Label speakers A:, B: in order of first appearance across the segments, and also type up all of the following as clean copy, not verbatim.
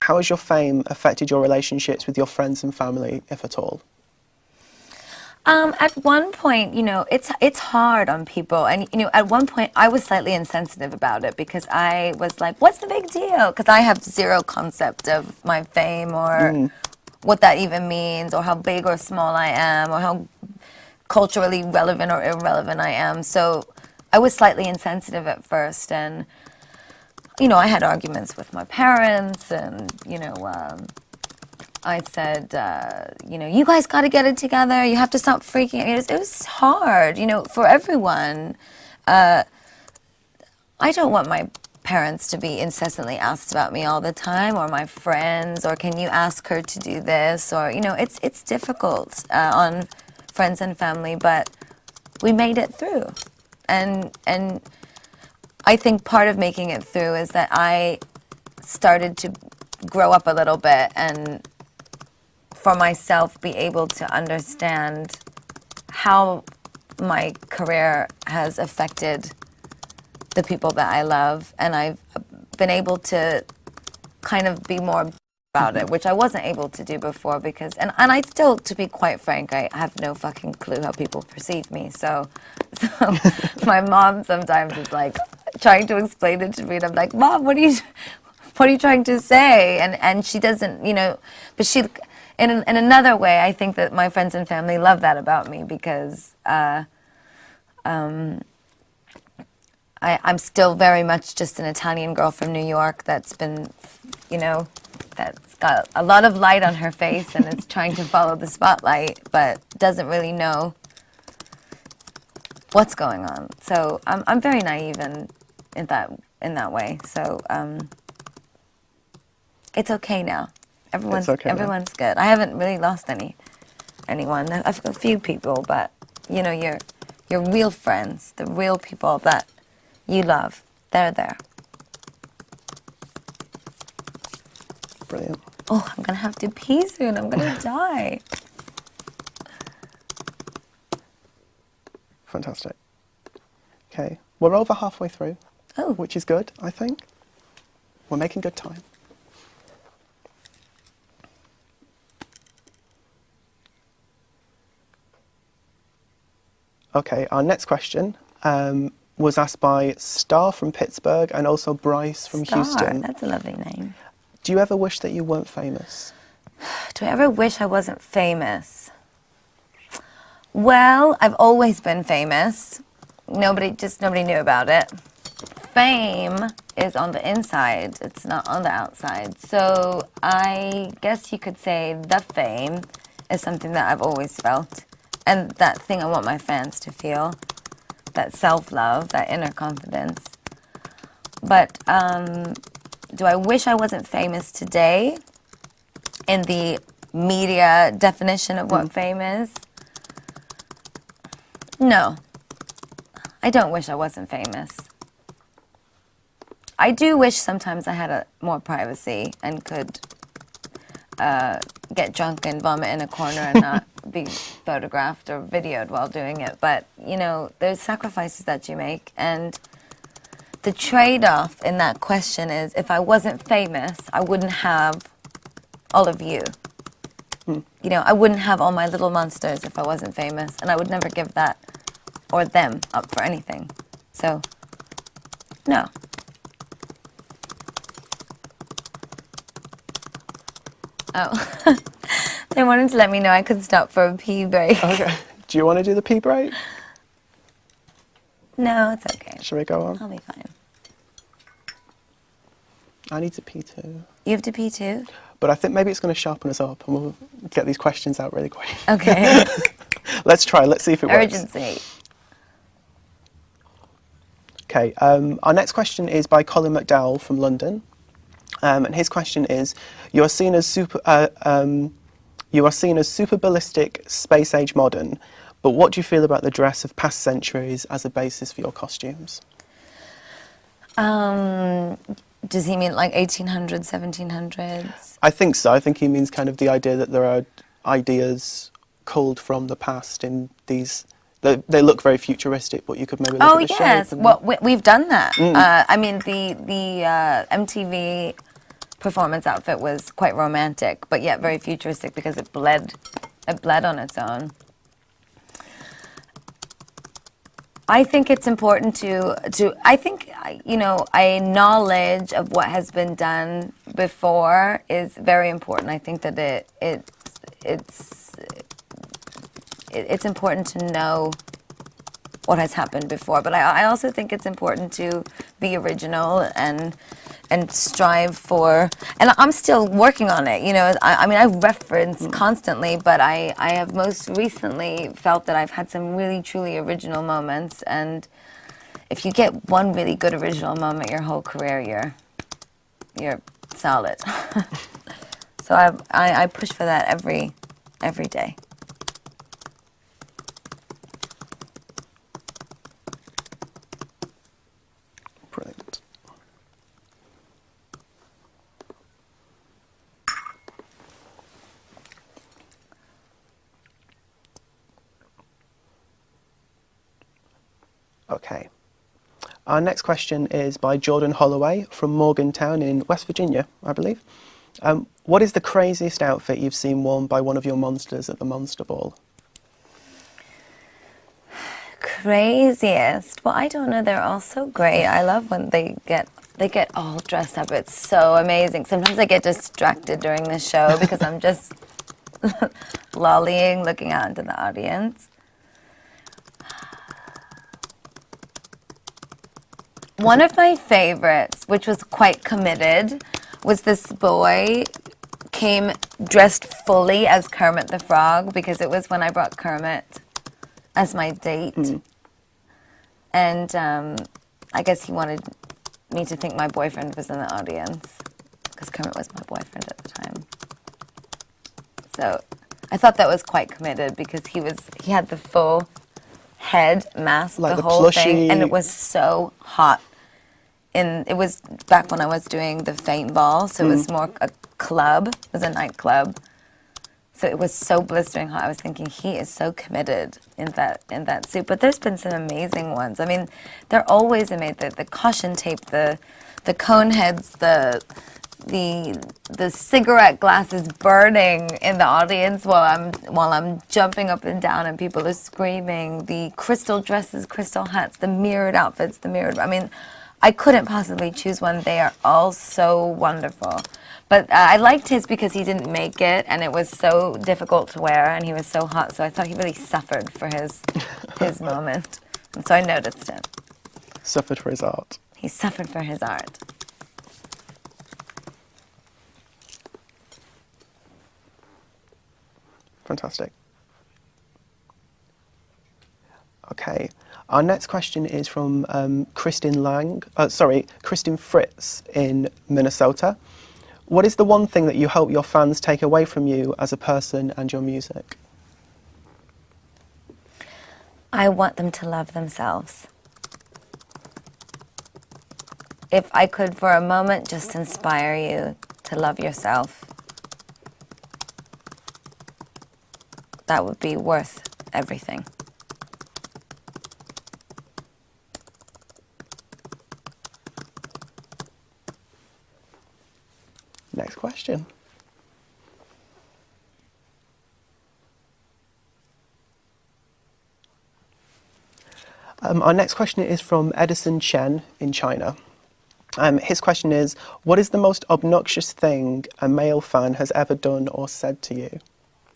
A: how has your fame affected your relationships with your friends and family, if at all?
B: At one point, you know, it's hard on people, and you know, at one point I was slightly insensitive about it because I was like, "What's the big deal?" Because I have zero concept of my fame or what that even means, or how big or small I am, or how culturally relevant or irrelevant I am. So I was slightly insensitive at first, and you know, I had arguments with my parents, and you know. I said, you know, you guys got to get it together. You have to stop freaking out. It was hard, you know, for everyone. I don't want my parents to be incessantly asked about me all the time, or my friends, or can you ask her to do this? Or, you know, it's difficult on friends and family, but we made it through. And I think part of making it through is that I started to grow up a little bit and for myself be able to understand how my career has affected the people that I love, and I've been able to kind of be more about it, which I wasn't able to do before because, and I still, to be quite frank, I have no fucking clue how people perceive me, so my mom sometimes is like trying to explain it to me, and I'm like, Mom, what are you trying to say? And she doesn't, you know, but she, in another way, I think that my friends and family love that about me because I'm still very much just an Italian girl from New York that's been, you know, that's got a lot of light on her face and is trying to follow the spotlight, but doesn't really know what's going on. So I'm very naive in that way. So it's okay now. Everyone's good. I haven't really lost anyone. I've got a few people, but you know, your real friends, the real people that you love, they're there.
A: Brilliant.
B: Oh, I'm gonna have to pee soon. I'm gonna die.
A: Fantastic. Okay, we're over halfway through,
B: Oh.
A: which is good, I think. We're making good time. Okay, our next question was asked by Star from Pittsburgh and also Bryce from Houston.
B: That's a lovely name.
A: Do you ever wish that you weren't famous?
B: Do I ever wish I wasn't famous? Well, I've always been famous. Nobody knew about it. Fame is on the inside. It's not on the outside. So I guess you could say the fame is something that I've always felt. And that thing I want my fans to feel, that self-love, that inner confidence. But do I wish I wasn't famous today in the media definition of what fame is? No. I don't wish I wasn't famous. I do wish sometimes I had more privacy and could get drunk and vomit in a corner and not be photographed or videoed while doing it. But, you know, there's sacrifices that you make. And the trade-off in that question is if I wasn't famous, I wouldn't have all of you. You know, I wouldn't have all my little monsters if I wasn't famous. And I would never give that or them up for anything. So, no. Oh. They wanted to let me know I could stop for a pee break.
A: Okay. Do you want to do the pee break?
B: No, it's okay.
A: Shall we go on?
B: I'll be fine.
A: I need to pee too.
B: You have to pee too?
A: But I think maybe it's going to sharpen us up and we'll get these questions out really quick.
B: Okay.
A: Let's try. Let's see if it works.
B: Urgency.
A: Okay. Our next question is by Colin McDowell from London. And his question is, you are seen as super ballistic, space-age modern, but what do you feel about the dress of past centuries as a basis for your costumes?
B: Does he mean like 1800s, 1700s?
A: I think so. I think he means kind of the idea that there are ideas culled from the past in these... They look very futuristic, but you could maybe look at the
B: yes.
A: shape.
B: Well, we've done that. I mean, the MTV performance outfit was quite romantic, but yet very futuristic because it bled on its own. I think it's important I think, a knowledge of what has been done before is very important. I think that it's important to know what has happened before, but I also think it's important to be original and strive for, and I'm still working on it, I reference constantly, but I have most recently felt that I've had some really truly original moments, and if you get one really good original moment your whole career, you're solid. So I push for that every day.
A: Brilliant. Okay. Our next question is by Jordan Holloway from Morgantown in West Virginia, I believe. What is the craziest outfit you've seen worn by one of your monsters at the Monster Ball?
B: Craziest? Well, I don't know. They're all so great. I love when they get all dressed up. It's so amazing. Sometimes I get distracted during the show because I'm just lollying, looking out into the audience. One of my favorites, which was quite committed, was this boy came dressed fully as Kermit the Frog, because it was when I brought Kermit as my date. And I guess he wanted me to think my boyfriend was in the audience, because Kermit was my boyfriend at the time. So I thought that was quite committed, because he had the full head mask, like the whole thing, and it was so hot. It was back when I was doing the Faint Ball, so it was more a club. It was a nightclub, so it was so blistering hot. I was thinking, he is so committed in that suit. But there's been some amazing ones. I mean, they're always amazing. The caution tape, the cone heads, the cigarette glasses burning in the audience while I'm jumping up and down and people are screaming, the crystal dresses, crystal hats, the mirrored outfits, I mean, I couldn't possibly choose one. They are all so wonderful. But I liked his because he didn't make it, and it was so difficult to wear, and he was so hot, so I thought he really suffered for his moment. And so I noticed it.
A: Suffered for his art.
B: He suffered for his art.
A: Fantastic. Okay. Our next question is from Kristin Fritz in Minnesota. What is the one thing that you hope your fans take away from you as a person and your music?
B: I want them to love themselves. If I could for a moment just inspire you to love yourself, that would be worth everything.
A: Next question. Our next question is from Edison Chen in China. His question is, what is the most obnoxious thing a male fan has ever done or said to you?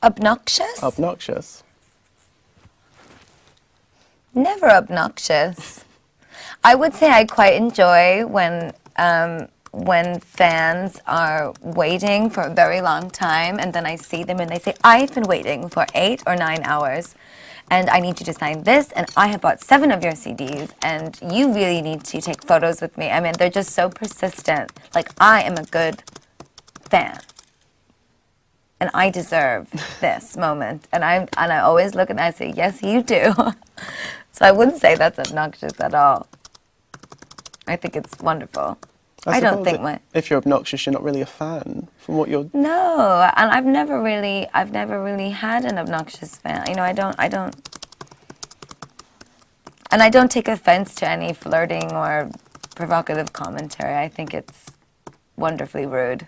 B: Obnoxious?
A: Obnoxious.
B: Never obnoxious. I would say I quite enjoy when fans are waiting for a very long time, and then I see them and they say, I've been waiting for 8 or 9 hours, and I need you to sign this, and I have bought 7 of your CDs, and you really need to take photos with me. I mean, they're just so persistent. Like, I am a good fan, and I deserve this moment. And I always look and I say, yes, you do. So I wouldn't say that's obnoxious at all. I think it's wonderful. I don't think
A: if you're obnoxious, you're not really a fan, from what you're.
B: No, and I've never really had an obnoxious fan. You know, I don't, and I don't take offense to any flirting or provocative commentary. I think it's wonderfully rude.